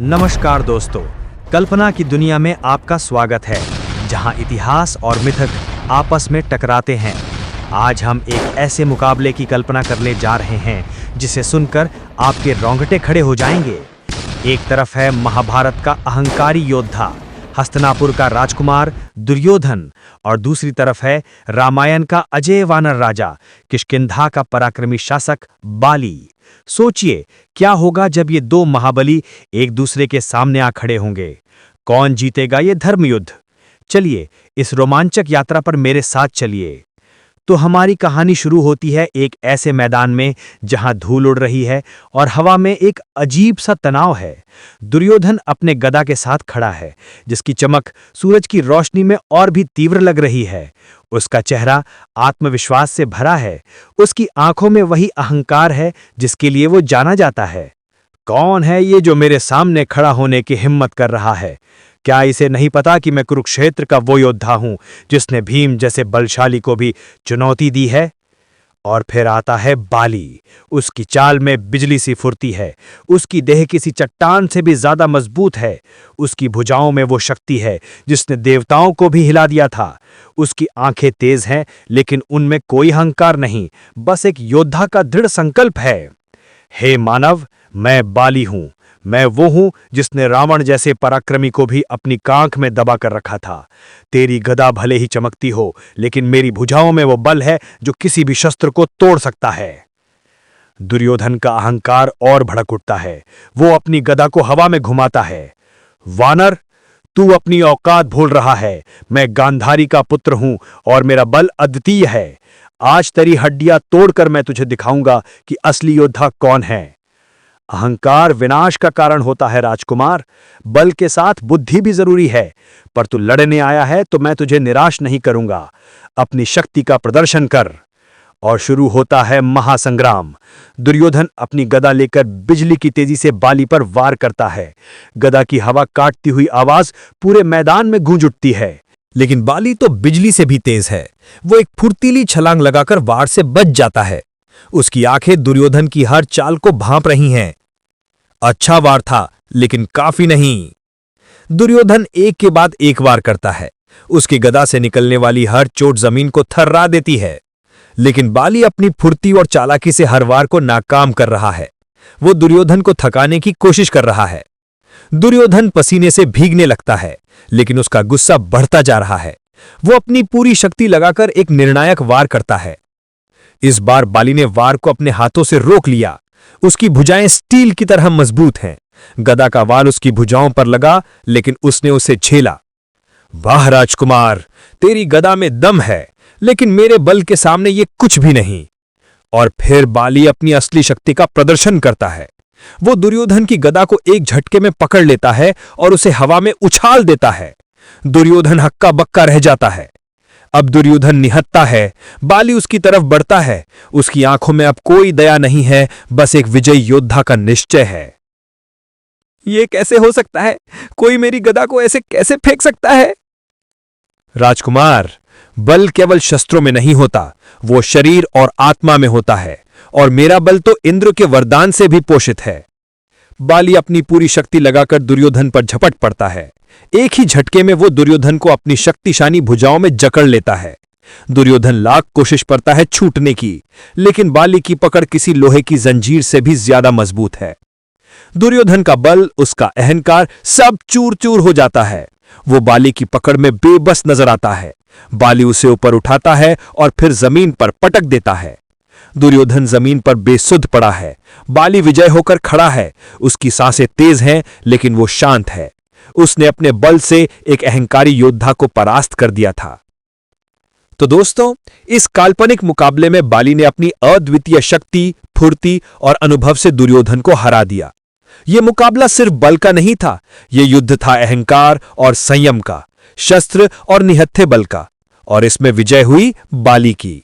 नमस्कार दोस्तों, कल्पना की दुनिया में आपका स्वागत है, जहां इतिहास और मिथक आपस में टकराते हैं। आज हम एक ऐसे मुकाबले की कल्पना करने जा रहे हैं जिसे सुनकर आपके रोंगटे खड़े हो जाएंगे। एक तरफ है महाभारत का अहंकारी योद्धा, हस्तिनापुर का राजकुमार दुर्योधन, और दूसरी तरफ है रामायण का अजय वानर राजा, किष्किंधा का पराक्रमी शासक बाली। सोचिए, क्या होगा जब ये दो महाबली एक दूसरे के सामने आ खड़े होंगे? कौन जीतेगा ये धर्मयुद्ध? चलिए, इस रोमांचक यात्रा पर मेरे साथ चलिए। तो हमारी कहानी शुरू होती है एक ऐसे मैदान में जहां धूल उड़ रही है और हवा में एक अजीब सा तनाव है। दुर्योधन अपने गदा के साथ खड़ा है, जिसकी चमक सूरज की रोशनी में और भी तीव्र लग रही है। उसका चेहरा आत्मविश्वास से भरा है, उसकी आंखों में वही अहंकार है जिसके लिए वो जाना जाता है। कौन है ये जो मेरे सामने खड़ा होने की हिम्मत कर रहा है? क्या इसे नहीं पता कि मैं कुरुक्षेत्र का वो योद्धा हूं जिसने भीम जैसे बलशाली को भी चुनौती दी है? और फिर आता है बाली। उसकी चाल में बिजली सी फुर्ती है, उसकी देह किसी चट्टान से भी ज्यादा मजबूत है, उसकी भुजाओं में वो शक्ति है जिसने देवताओं को भी हिला दिया था। उसकी आंखें तेज हैं, लेकिन उनमें कोई अहंकार नहीं, बस एक योद्धा का दृढ़ संकल्प है। हे मानव, मैं बाली हूं। मैं वो हूं जिसने रावण जैसे पराक्रमी को भी अपनी कांख में दबा कर रखा था। तेरी गदा भले ही चमकती हो, लेकिन मेरी भुजाओं में वो बल है जो किसी भी शस्त्र को तोड़ सकता है। दुर्योधन का अहंकार और भड़क उठता है। वो अपनी गदा को हवा में घुमाता है। वानर, तू अपनी औकात भूल रहा है। मैं गांधारी का पुत्र हूं और मेरा बल अद्वितीय है। आज तेरी हड्डियां तोड़कर मैं तुझे दिखाऊंगा कि असली योद्धा कौन है। अहंकार विनाश का कारण होता है राजकुमार। बल के साथ बुद्धि भी जरूरी है, पर तू लड़ने आया है तो मैं तुझे निराश नहीं करूंगा। अपनी शक्ति का प्रदर्शन कर। और शुरू होता है महासंग्राम। दुर्योधन अपनी गदा लेकर बिजली की तेजी से बाली पर वार करता है। गदा की हवा काटती हुई आवाज पूरे मैदान में गूंज उठती है। लेकिन बाली तो बिजली से भी तेज है। वो एक फुर्तीली छलांग लगाकर वार से बच जाता है। उसकी आंखें दुर्योधन की हर चाल को भांप रही हैं। अच्छा वार था, लेकिन काफी नहीं। दुर्योधन एक के बाद एक वार करता है। उसकी गदा से निकलने वाली हर चोट जमीन को थर्रा देती है। लेकिन बाली अपनी फुर्ती और चालाकी से हर वार को नाकाम कर रहा है। वो दुर्योधन को थकाने की कोशिश कर रहा है। दुर्योधन पसीने से भीगने लगता है, लेकिन उसका गुस्सा बढ़ता जा रहा है। वो अपनी पूरी शक्ति लगाकर एक निर्णायक वार करता है। इस बार बाली ने वार को अपने हाथों से रोक लिया। उसकी भुजाएं स्टील की तरह मजबूत हैं। गदा का वार उसकी भुजाओं पर लगा, लेकिन उसने उसे झेला। वाह राजकुमार, तेरी गदा में दम है, लेकिन मेरे बल के सामने ये कुछ भी नहीं। और फिर बाली अपनी असली शक्ति का प्रदर्शन करता है। वो दुर्योधन की गदा को एक झटके में पकड़ लेता है और उसे हवा में उछाल देता है। दुर्योधन हक्का बक्का रह जाता है। अब दुर्योधन निहत्ता है। बाली उसकी तरफ बढ़ता है। उसकी आंखों में अब कोई दया नहीं है, बस एक विजयी योद्धा का निश्चय है। ये कैसे हो सकता है? कोई मेरी गदा को ऐसे कैसे फेंक सकता है? राजकुमार, बल केवल शस्त्रों में नहीं होता, वो शरीर और आत्मा में होता है। और मेरा बल तो इंद्र के वरदान से भी पोषित है। बाली अपनी पूरी शक्ति लगाकर दुर्योधन पर झपट पड़ता है। एक ही झटके में वो दुर्योधन को अपनी शक्तिशाली भुजाओं में जकड़ लेता है। दुर्योधन लाख कोशिश करता है छूटने की, लेकिन बाली की पकड़ किसी लोहे की जंजीर से भी ज्यादा मजबूत है। दुर्योधन का बल, उसका अहंकार, सब चूर चूर हो जाता है। वो बाली की पकड़ में बेबस नजर आता है। बाली उसे ऊपर उठाता है और फिर जमीन पर पटक देता है। दुर्योधन जमीन पर बेसुध पड़ा है। बाली विजय होकर खड़ा है। उसकी सांसें तेज हैं, लेकिन वो शांत है। उसने अपने बल से एक अहंकारी योद्धा को परास्त कर दिया था। तो दोस्तों, इस काल्पनिक मुकाबले में बाली ने अपनी अद्वितीय शक्ति, फुर्ती और अनुभव से दुर्योधन को हरा दिया। यह मुकाबला सिर्फ बल का नहीं था, यह युद्ध था अहंकार और संयम का, शस्त्र और निहत्थे बल का, और इसमें विजय हुई बाली की।